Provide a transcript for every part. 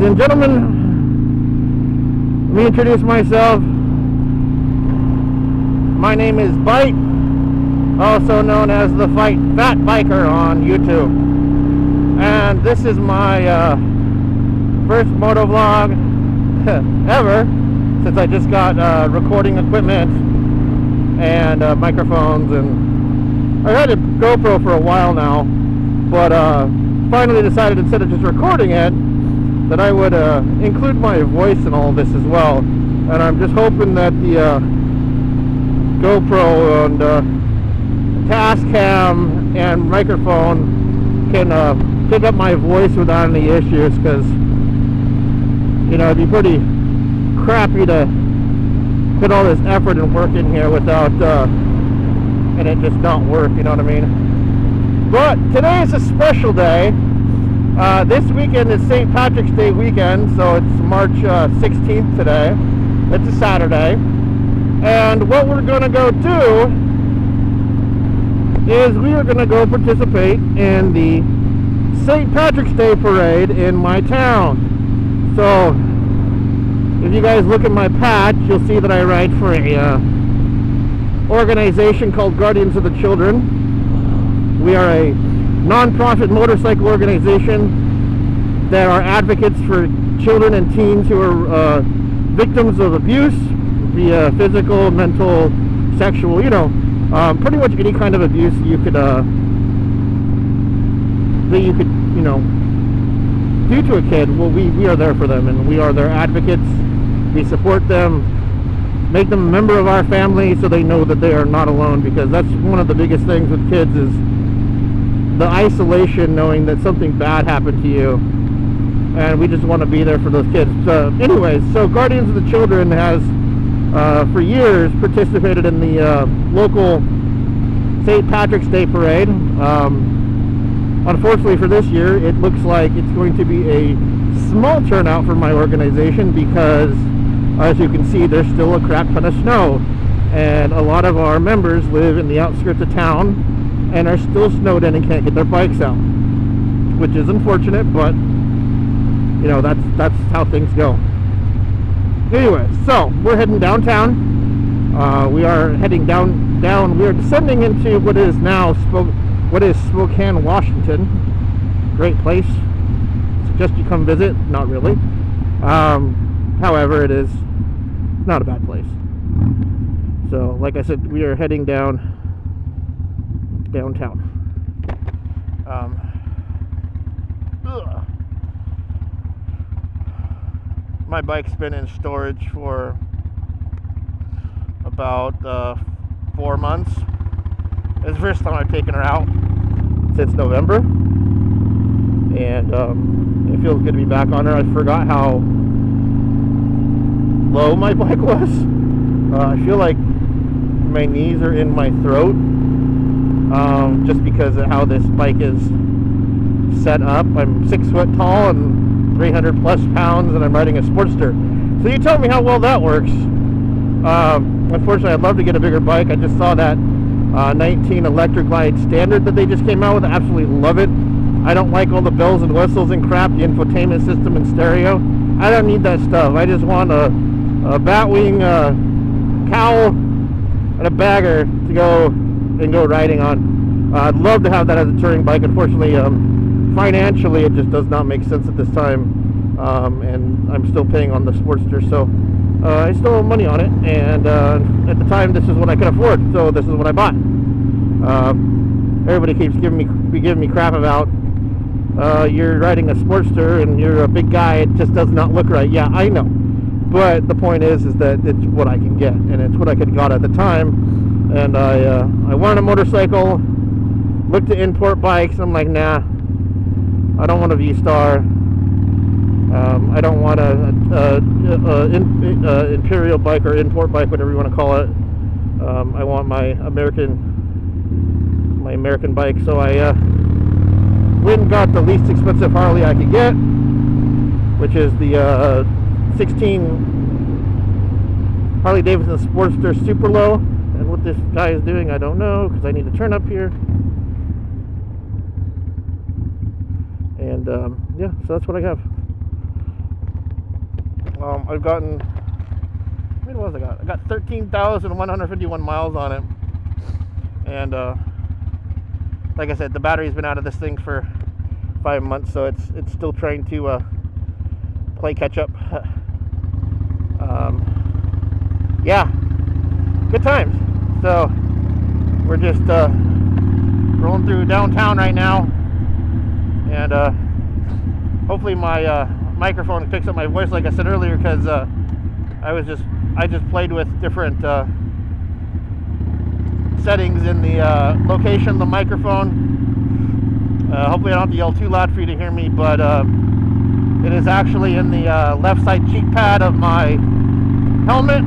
and gentlemen, let me introduce myself. My name is Bite, also known as the Fat Biker on YouTube. And this is my first motovlog ever, since I just got recording equipment and microphones, and I've had a GoPro for a while now, but finally decided, instead of just recording it, that I would include my voice in all this as well. And I'm just hoping that the GoPro and Tascam and microphone can pick up my voice without any issues, because, you know, it'd be pretty crappy to put all this effort and work in here without and it just not work, you know what I mean? But today is a special day. This weekend is St. Patrick's Day weekend, so it's March 16th today. It's a Saturday. And what we're going to go do is we are going to go participate in the St. Patrick's Day parade in my town. So, if you guys look at my patch, you'll see that I ride for a organization called Guardians of the Children. We are a non-profit motorcycle organization that are advocates for children and teens who are victims of abuse via physical, mental, sexual, you know, pretty much any kind of abuse you could you know, do to a kid. Well, we are there for them, and we are their advocates. We support them, make them a member of our family so they know that they are not alone, because that's one of the biggest things with kids, is the isolation, knowing that something bad happened to you, and we just want to be there for those kids. So anyways, so Guardians of the Children has for years participated in the local St. Patrick's Day parade. Unfortunately for this year, it looks like it's going to be a small turnout for my organization, because as you can see, there's still a crap ton of snow, and a lot of our members live in the outskirts of town and are still snowed in and can't get their bikes out, which is unfortunate, but you know, that's how things go. Anyway, so we're heading downtown. We are heading down. We are descending into what is now Spokane, Washington. Great place. Suggest you come visit. Not really. However, it is not a bad place. So, like I said, we are heading downtown. My bike's been in storage for about 4 months. It's the first time I've taken her out since November, and it feels good to be back on her. I forgot how low my bike was. I feel like my knees are in my throat, just because of how this bike is set up. I'm 6 foot tall and 300 plus pounds, and I'm riding a Sportster. So you tell me how well that works. Unfortunately, I'd love to get a bigger bike. I just saw that 19 Electric Glide Standard that they just came out with. I absolutely love it. I don't like all the bells and whistles and crap, the infotainment system and stereo. I don't need that stuff. I just want a batwing, cowl, and a bagger to go riding on. I'd love to have that as a touring bike. Unfortunately, financially, it just does not make sense at this time, and I'm still paying on the Sportster, so I still have money on it, and at the time, this is what I could afford, so this is what I bought. Everybody keeps giving me crap about you're riding a Sportster and you're a big guy. It just does not look right. Yeah, I know, but the point is that it's what I can get, and it's what I could got at the time. And I wanted a motorcycle. Looked at import bikes. I'm like, nah, I don't want a V-Star. I don't want a Imperial bike or import bike, whatever you want to call it. I want my American bike. So I went and got the least expensive Harley I could get, which is the 16 Harley-Davidson Sportster Super Low. And what this guy is doing, I don't know, because I need to turn up here. And yeah, so that's what I have. I've gotten, what was I got? I got 13,151 miles on it, and like I said, the battery's been out of this thing for 5 months, so it's still trying to play catch up. Yeah, good times. So we're just rolling through downtown right now, and hopefully my microphone picks up my voice, like I said earlier, because I just played with different settings in the location of the microphone. Hopefully I don't have to yell too loud for you to hear me, but it is actually in the left side cheek pad of my helmet.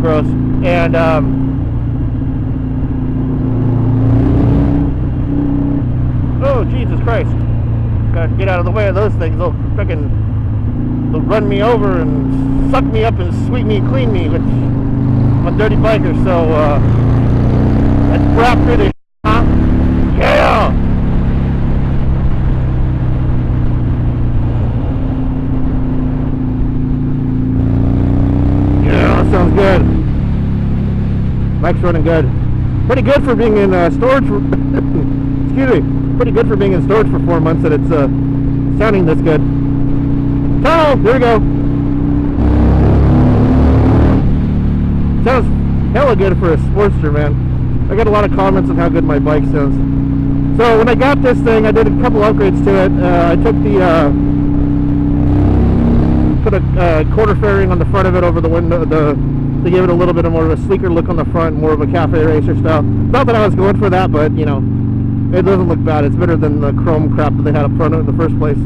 Gross. And oh Jesus Christ, gotta get out of the way of those things. They'll run me over and suck me up and sweep me and clean me, which I'm a dirty biker. So let's wrap through this, huh? Yeah. Sounds good. Bike's running good. Pretty good for being in storage for excuse me. Pretty good for being in storage for 4 months that it's sounding this good. Tunnel! There we go. Sounds hella good for a Sportster, man. I got a lot of comments on how good my bike sounds. So when I got this thing, I did a couple upgrades to it. I took the put a quarter fairing on the front of it over the window to give it a little bit of more of a sleeker look on the front, more of a cafe racer style. Not that I was going for that, but you know, it doesn't look bad. It's better than the chrome crap that they had up front in the first place.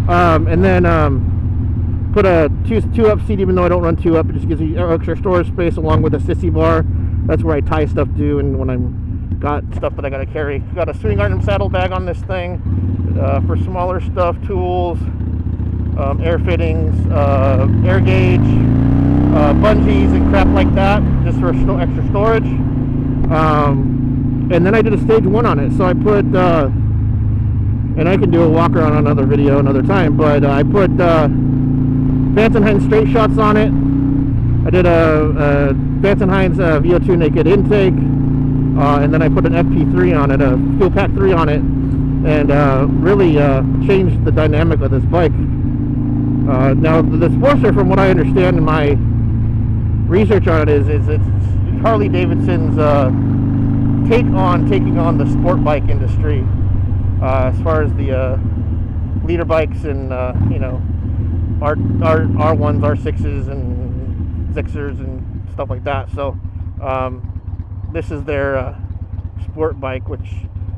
And then put a two up seat, even though I don't run 2 up. It just gives you extra storage space along with a sissy bar. That's where I tie stuff to, and when I'm got stuff that I gotta carry. Got a swing arm saddle bag on this thing for smaller stuff, tools, air fittings, air gauge, bungees and crap like that, just for extra storage. And then I did a stage 1 on it, so I put and I can do a walk around on another video another time, but I put vance&hines straight shots on it. I did a vance&hines VO2 naked intake, and then I put an FP3 on it, a fuel pack 3 on it, and really changed the dynamic of this bike. Now the Sportster, from what I understand in my research on it, is it's Harley-Davidson's taking on the sport bike industry, as far as the leader bikes and you know, R1s, R6s, and Zixers and stuff like that. So this is their sport bike, which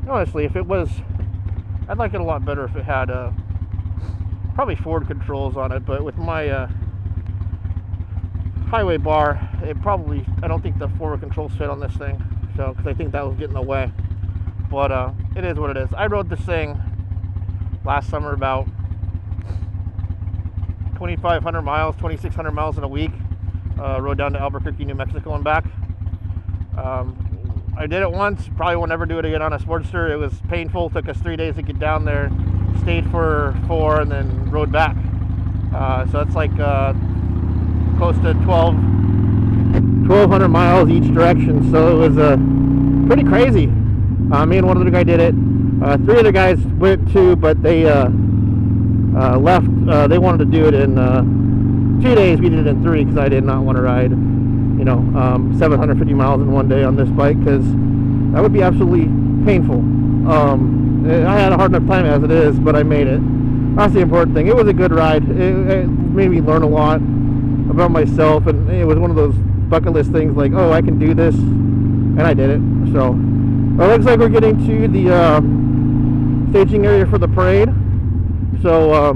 honestly, if it was, I'd like it a lot better if it had probably forward controls on it, but with my highway bar, I don't think the forward controls fit on this thing, so because I think that was getting in the way. But it is what it is. I rode this thing last summer about 2,500 miles, 2,600 miles in a week. Rode down to Albuquerque, New Mexico and back. I did it once, probably won't ever do it again on a Sportster. It was painful, took us 3 days to get down there, stayed for 4, and then rode back. So it's like close to 1,200 miles each direction, so it was pretty crazy. Me and one other guy did it. 3 other guys went too, but they left. They wanted to do it in 2 days. We did it in 3 because I did not want to ride, you know, 750 miles in one day on this bike, because that would be absolutely painful. I had a hard enough time as it is, but I made it. That's the important thing. It was a good ride. It made me learn a lot about myself, and it was one of those bucket list things like, oh, I can do this, and I did it. So it looks like we're getting to the staging area for the parade, so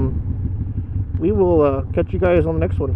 we will catch you guys on the next one.